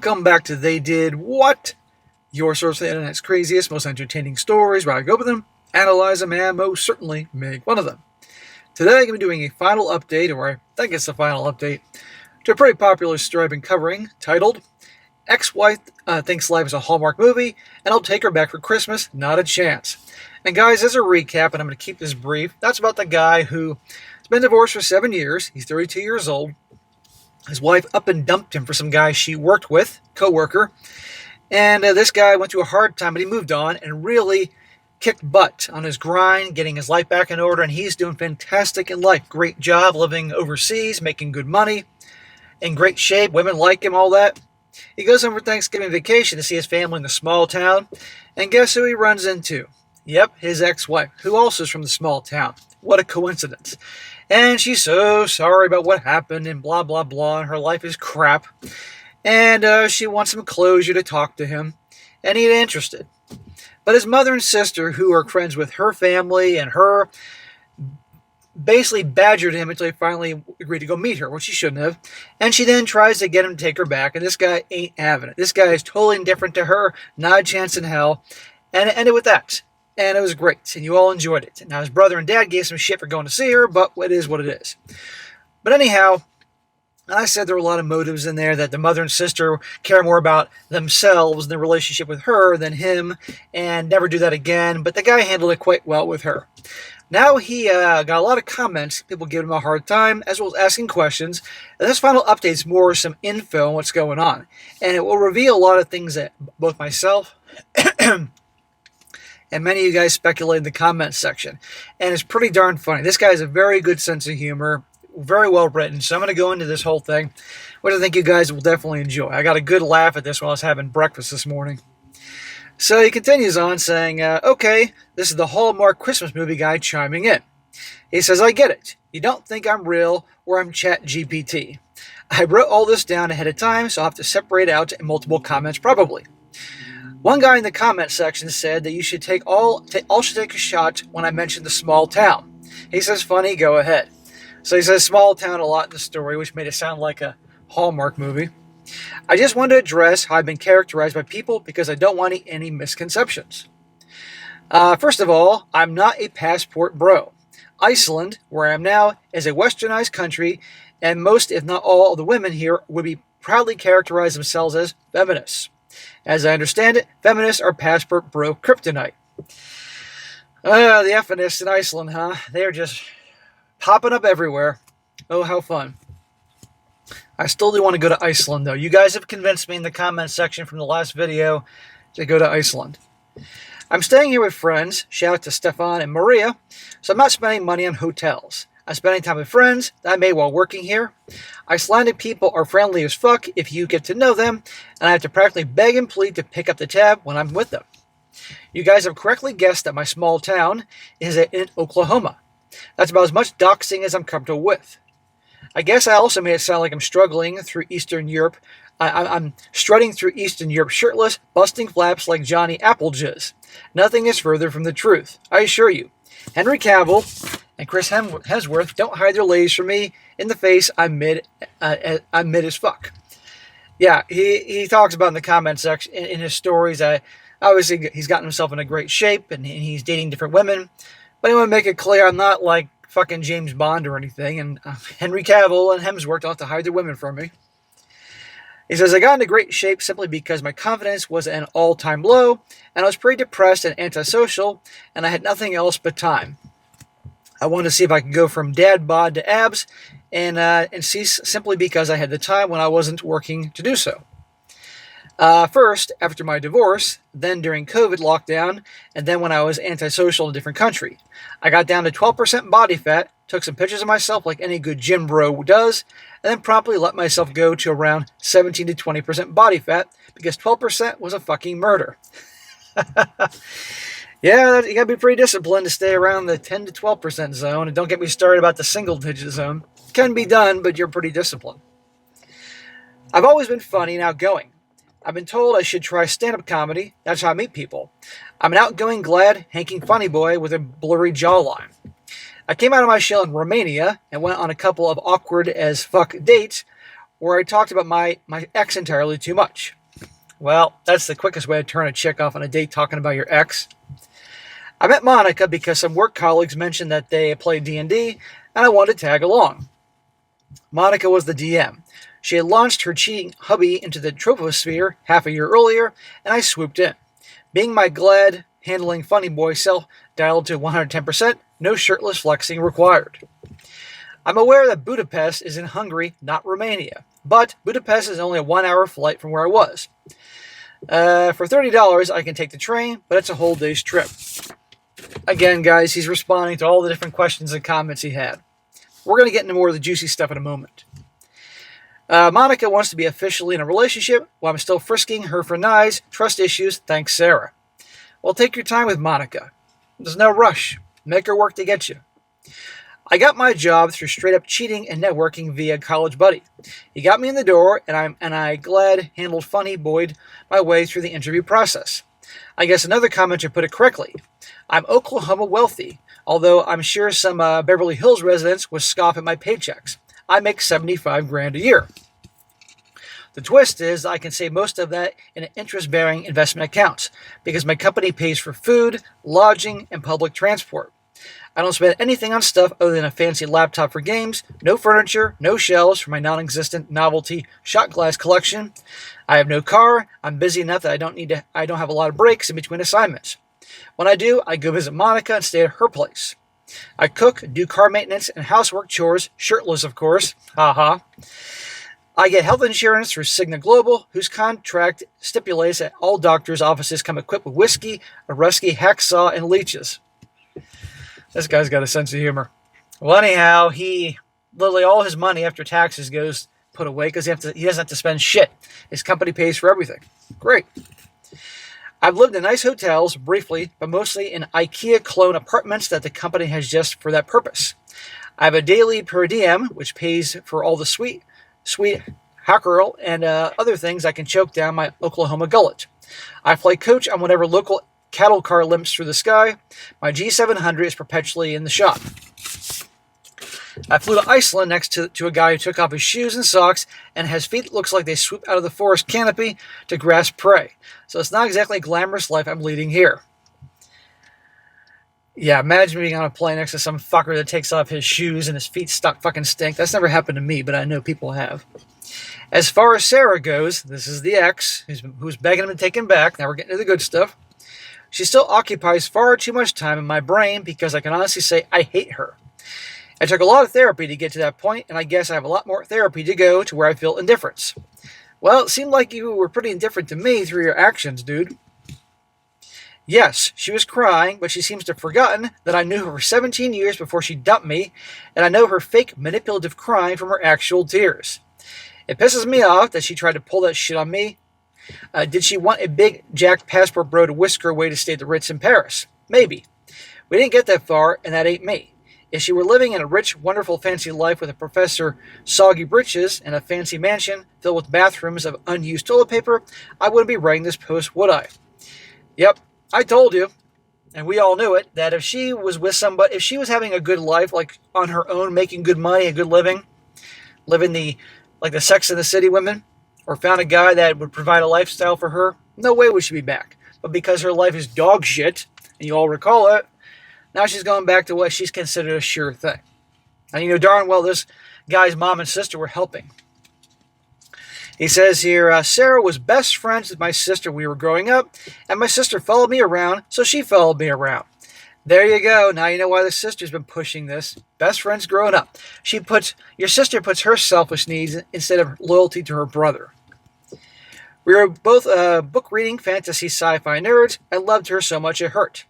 Welcome back to They Did What? Your source for the internet's craziest, most entertaining stories, where I go over them, analyze them, and most certainly make fun of them. Today I'm going to be doing a final update, or I think it's the final update, to a pretty popular story I've been covering, titled, Ex-Wife Thinks Life is a Hallmark Movie, and I'll Take Her Back for Christmas, Not a Chance. And guys, as a recap, and I'm going to keep this brief, that's about the guy who's been divorced for 7 years, he's 32 years old. His wife up and dumped him for some guy she worked with, co-worker. And this guy went through a hard time, but he moved on and really kicked butt on his grind, getting his life back in order. And he's doing fantastic in life. Great job living overseas, making good money, in great shape. Women like him, all that. He goes home for Thanksgiving vacation to see his family in the small town. And guess who he runs into? Yep, his ex-wife, who also is from the small town. What a coincidence. And she's so sorry about what happened and blah, blah, blah. And her life is crap. And she wants some closure to talk to him. And he ain't interested. But his mother and sister, who are friends with her family and her, basically badgered him until he finally agreed to go meet her, which he shouldn't have. And she then tries to get him to take her back. And this guy ain't having it. This guy is totally indifferent to her. Not a chance in hell. And it ended with that. And it was great, and you all enjoyed it. Now, his brother and dad gave some shit for going to see her, but it is what it is. But anyhow, I said there were a lot of motives in there, that the mother and sister care more about themselves and their relationship with her than him, and never do that again. But the guy handled it quite well with her. Now he got a lot of comments, people giving him a hard time, as well as asking questions. And this final update is more some info on what's going on. And it will reveal a lot of things that both myself and many of you guys speculate in the comments section. And it's pretty darn funny. This guy has a very good sense of humor, very well written. So I'm going to go into this whole thing, which I think you guys will definitely enjoy. I got a good laugh at this while I was having breakfast this morning. So he continues on saying, okay, this is the Hallmark Christmas movie guy chiming in. He says, I get it. You don't think I'm real or I'm Chat GPT. I wrote all this down ahead of time, so I'll have to separate out in multiple comments probably. One guy in the comment section said that you should all should take a shot when I mentioned the small town. He says, funny, go ahead. So he says small town a lot in the story, which made it sound like a Hallmark movie. I just want to address how I've been characterized by people because I don't want any misconceptions. First of all, I'm not a passport bro. Iceland, where I am now, is a westernized country, and most, if not all, of the women here would be proudly characterize themselves as feminists. As I understand it, feminists are passport bro kryptonite. The feminists in Iceland, huh? They're just popping up everywhere. Oh, how fun. I still do want to go to Iceland, though. You guys have convinced me in the comment section from the last video to go to Iceland. I'm staying here with friends. Shout out to Stefan and Maria. So I'm not spending money on hotels. I'm spending time with friends that I made while working here. Icelandic people are friendly as fuck if you get to know them, and I have to practically beg and plead to pick up the tab when I'm with them. You guys have correctly guessed that my small town is in Oklahoma. That's about as much doxing as I'm comfortable with. I guess I also made it sound like I'm struggling through Eastern Europe. I'm strutting through Eastern Europe shirtless, busting flaps like Johnny Applejizz. Nothing is further from the truth, I assure you. Henry Cavill and Chris Hemsworth don't hide their ladies from me in the face. I'm mid as fuck. Yeah, he talks about in the comment section in his stories that obviously he's gotten himself in a great shape and he's dating different women. But I want to make it clear I'm not like fucking James Bond or anything. And Henry Cavill and Hemsworth don't have to hide their women from me. He says, I got into great shape simply because my confidence was at an all-time low, and I was pretty depressed and antisocial, and I had nothing else but time. I wanted to see if I could go from dad bod to abs, and cease simply because I had the time when I wasn't working to do so. First, after my divorce, then during COVID lockdown, and then when I was antisocial in a different country. I got down to 12% body fat, took some pictures of myself like any good gym bro does, and then promptly let myself go to around 17 to 20% body fat because 12% was a fucking murder. Yeah, you gotta be pretty disciplined to stay around the 10 to 12% zone, and don't get me started about the single-digit zone. It can be done, but you're pretty disciplined. I've always been funny and outgoing. I've been told I should try stand-up comedy. That's how I meet people. I'm an outgoing, glad, hanking funny boy with a blurry jawline. I came out of my shell in Romania and went on a couple of awkward as fuck dates where I talked about my ex entirely too much. Well, that's the quickest way to turn a chick off on a date talking about your ex. I met Monica because some work colleagues mentioned that they played D&D, and I wanted to tag along. Monica was the DM. She had launched her cheating hubby into the troposphere half a year earlier, and I swooped in. Being my glad, handling funny boy self dialed to 110%, no shirtless flexing required. I'm aware that Budapest is in Hungary, not Romania, but Budapest is only a 1-hour flight from where I was. For $30, I can take the train, but it's a whole day's trip. Again, guys, he's responding to all the different questions and comments he had. We're going to get into more of the juicy stuff in a moment. Monica wants to be officially in a relationship while I'm still frisking her for knives, trust issues, thanks Sarah. Well, take your time with Monica. There's no rush. Make her work to get you. I got my job through straight up cheating and networking via college buddy. He got me in the door, and I glad handled funny boyed my way through the interview process. I guess another commenter put it correctly. I'm Oklahoma wealthy, although I'm sure some Beverly Hills residents would scoff at my paychecks. I make $75,000 a year. The twist is I can save most of that in interest-bearing investment accounts because my company pays for food, lodging, and public transport. I don't spend anything on stuff other than a fancy laptop for games, no furniture, no shelves for my non-existent novelty shot glass collection. I have no car. I'm busy enough that I don't have a lot of breaks in between assignments. When I do, I go visit Monica and stay at her place. I cook, do car maintenance, and housework chores, shirtless of course. Haha. I get health insurance through Cigna Global, whose contract stipulates that all doctors' offices come equipped with whiskey, a rusky hacksaw, and leeches. This guy's got a sense of humor. Well, anyhow, literally all his money after taxes goes put away because he doesn't have to spend shit. His company pays for everything. Great. I've lived in nice hotels, briefly, but mostly in IKEA clone apartments that the company has just for that purpose. I have a daily per diem, which pays for all the sweet hackerel and other things I can choke down my Oklahoma gullet. I play coach on whatever local cattle car limps through the sky. My G700 is perpetually in the shop. I flew to Iceland next to a guy who took off his shoes and socks and his feet looks like they swoop out of the forest canopy to grasp prey. So it's not exactly a glamorous life I'm leading here. Yeah, imagine being on a plane next to some fucker that takes off his shoes and his feet fucking stink. That's never happened to me, but I know people have. As far as Sarah goes, this is the ex who's begging him to take him back. Now we're getting to the good stuff. She still occupies far too much time in my brain because I can honestly say I hate her. I took a lot of therapy to get to that point, and I guess I have a lot more therapy to go to where I feel indifference. Well, it seemed like you were pretty indifferent to me through your actions, dude. Yes, she was crying, but she seems to have forgotten that I knew her for 17 years before she dumped me, and I know her fake manipulative crying from her actual tears. It pisses me off that she tried to pull that shit on me. Did she want a big jacked passport bro to whisk her away to stay at the Ritz in Paris? Maybe. We didn't get that far, and that ain't me. If she were living in a rich, wonderful, fancy life with a Professor Soggy Britches and a fancy mansion filled with bathrooms of unused toilet paper, I wouldn't be writing this post, would I? Yep, I told you, and we all knew it, that if she was with somebody, if she was having a good life, like on her own, making good money, a good living, living like the Sex and the City women, or found a guy that would provide a lifestyle for her, no way would she be back. But because her life is dog shit, and you all recall it, now she's going back to what she's considered a sure thing. And you know darn well this guy's mom and sister were helping. He says here, Sarah was best friends with my sister when we were growing up, and my sister followed me around, so she followed me around. There you go. Now you know why the sister's been pushing this. Best friends growing up. Your sister puts her selfish needs instead of loyalty to her brother. We were both book-reading fantasy sci-fi nerds. I loved her so much it hurt.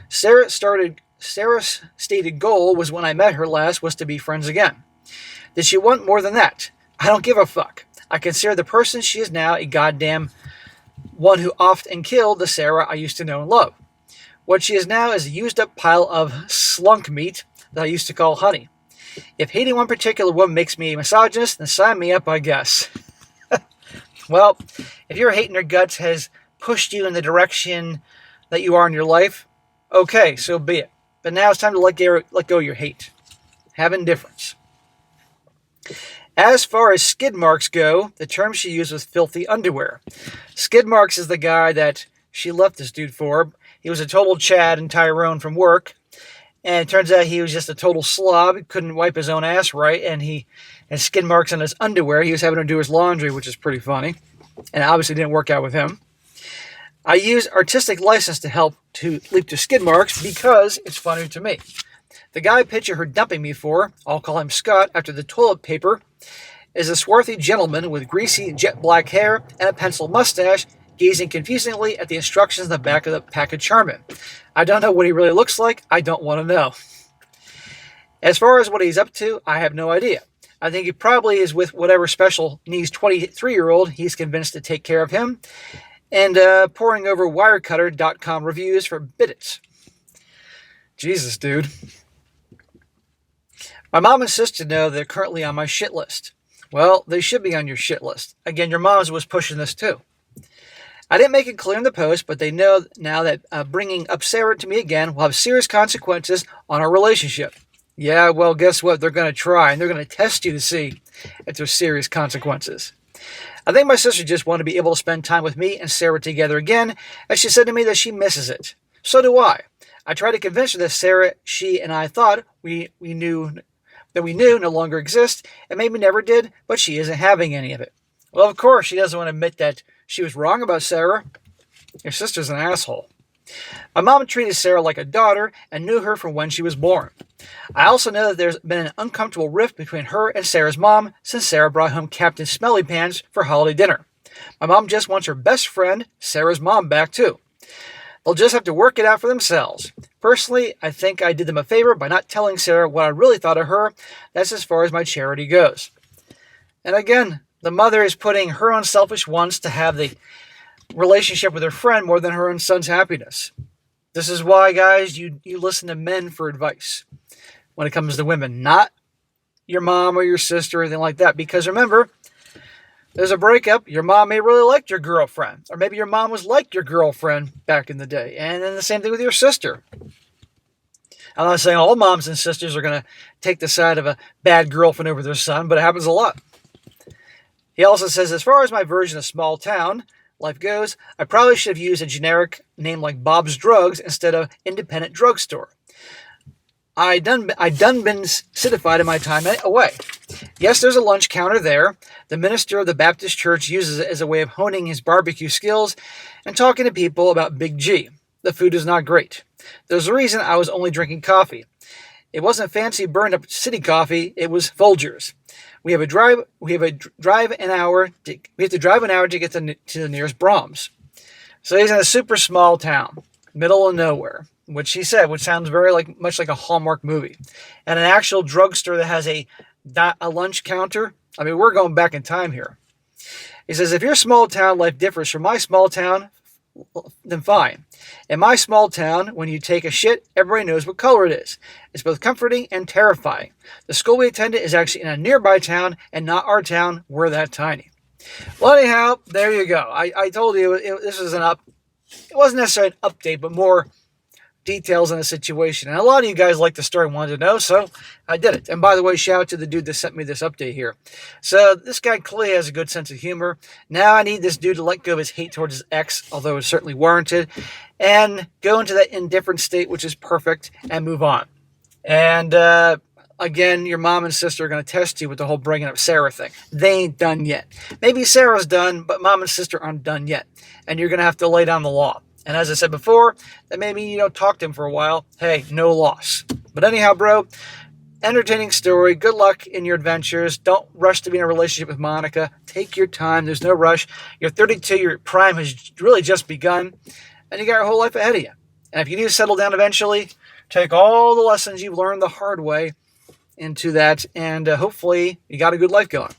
Sarah's stated goal was when I met her last was to be friends again. Did she want more than that? I don't give a fuck. I consider the person she is now a goddamn one who offed and killed the Sarah I used to know and love. What she is now is a used-up pile of slunk meat that I used to call honey. If hating one particular woman makes me a misogynist, then sign me up, I guess. Well, if your hate in her guts has pushed you in the direction that you are in your life, okay, so be it. But now it's time to let go of your hate. Have indifference. As far as skid marks go, the term she used was filthy underwear. Skid marks is the guy that she left this dude for. He was a total Chad and Tyrone from work. And it turns out he was just a total slob. He couldn't wipe his own ass right. And he had skid marks on his underwear. He was having to do his laundry, which is pretty funny. And it obviously didn't work out with him. I use artistic license to help to leap to skid marks because it's funny to me. The guy I picture her dumping me for, I'll call him Scott after the toilet paper, is a swarthy gentleman with greasy jet black hair and a pencil mustache, gazing confusingly at the instructions in the back of the pack of Charmin. I don't know what he really looks like. I don't want to know. As far as what he's up to, I have no idea. I think he probably is with whatever special needs 23-year-old he's convinced to take care of him, and poring over wirecutter.com reviews for bidets. Jesus, dude. My mom and sister know they're currently on my shit list. Well, they should be on your shit list. Again, your mom's was pushing this too. I didn't make it clear in the post, but they know now that bringing up Sarah to me again will have serious consequences on our relationship. Yeah, well, guess what? They're going to try, and they're going to test you to see if there's serious consequences. I think my sister just wanted to be able to spend time with me and Sarah together again, as she said to me that she misses it. So do I. I tried to convince her that Sarah, she, and I thought we knew no longer exists, and maybe never did, but she isn't having any of it. Well, of course, she doesn't want to admit that she was wrong about Sarah. Your sister's an asshole. My mom treated Sarah like a daughter and knew her from when she was born. I also know that there's been an uncomfortable rift between her and Sarah's mom since Sarah brought home Captain Smelly Pants for holiday dinner. My mom just wants her best friend, Sarah's mom, back too. They'll just have to work it out for themselves. Personally, I think I did them a favor by not telling Sarah what I really thought of her. That's as far as my charity goes. And again, the mother is putting her own selfish wants to have the relationship with her friend more than her own son's happiness. This is why, guys, you listen to men for advice when it comes to women, not your mom or your sister or anything like that. Because remember, there's a breakup, your mom may really like your girlfriend. Or maybe your mom was like your girlfriend back in the day. And then the same thing with your sister. I'm not saying all moms and sisters are going to take the side of a bad girlfriend over their son, but it happens a lot. He also says, as far as my version of small town life goes, I probably should have used a generic name like Bob's Drugs instead of independent drugstore. I done been citified in my time away. Yes, there's a lunch counter there. The minister of the Baptist church uses it as a way of honing his barbecue skills and talking to people about Big G. The food is not great. There's a reason I was only drinking coffee. It wasn't fancy burned up city coffee, it was Folgers. We have to drive an hour to get to the nearest Brahms. So he's in a super small town, middle of nowhere, which he said, which sounds much like a Hallmark movie. And an actual drugstore that has a lunch counter. I mean, we're going back in time here. He says, if your small town life differs from my small town, then fine. In my small town, when you take a shit, everybody knows what color it is. It's both comforting and terrifying. The school we attended is actually in a nearby town and not our town. We're that tiny. Well, anyhow, there you go. I told you this was it wasn't necessarily an update, but more details on the situation. And a lot of you guys like the story and wanted to know, so I did it. And by the way, shout out to the dude that sent me this update here. So this guy clearly has a good sense of humor. Now I need this dude to let go of his hate towards his ex, although it's certainly warranted, and go into that indifferent state, which is perfect, and move on. And again, your mom and sister are going to test you with the whole bringing up Sarah thing. They ain't done yet. Maybe Sarah's done, but mom and sister aren't done yet. And you're going to have to lay down the law. And as I said before, that maybe you don't talk to him for a while. Hey, no loss. But anyhow, bro, entertaining story. Good luck in your adventures. Don't rush to be in a relationship with Monica. Take your time. There's no rush. You're 32. Your prime has really just begun. And you got your whole life ahead of you. And if you do settle down eventually, take all the lessons you've learned the hard way into that. And hopefully you got a good life going.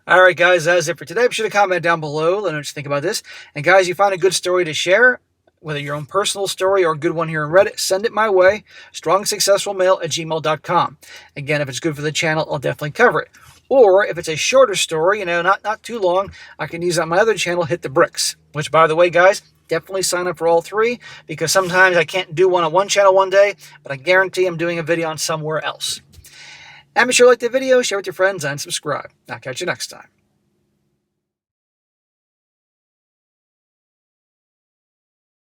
All right, guys, that's it for today. Be sure to comment down below. Let me know what you think about this. And, guys, you find a good story to share, whether your own personal story or a good one here on Reddit, send it my way, strongsuccessfulmale@gmail.com. Again, if it's good for the channel, I'll definitely cover it. Or if it's a shorter story, not too long, I can use it on my other channel, Hit the Bricks, which, by the way, guys, definitely sign up for all three because sometimes I can't do one on one channel one day, but I guarantee I'm doing a video on somewhere else. And be sure to like the video, share with your friends, and subscribe. I'll catch you next time.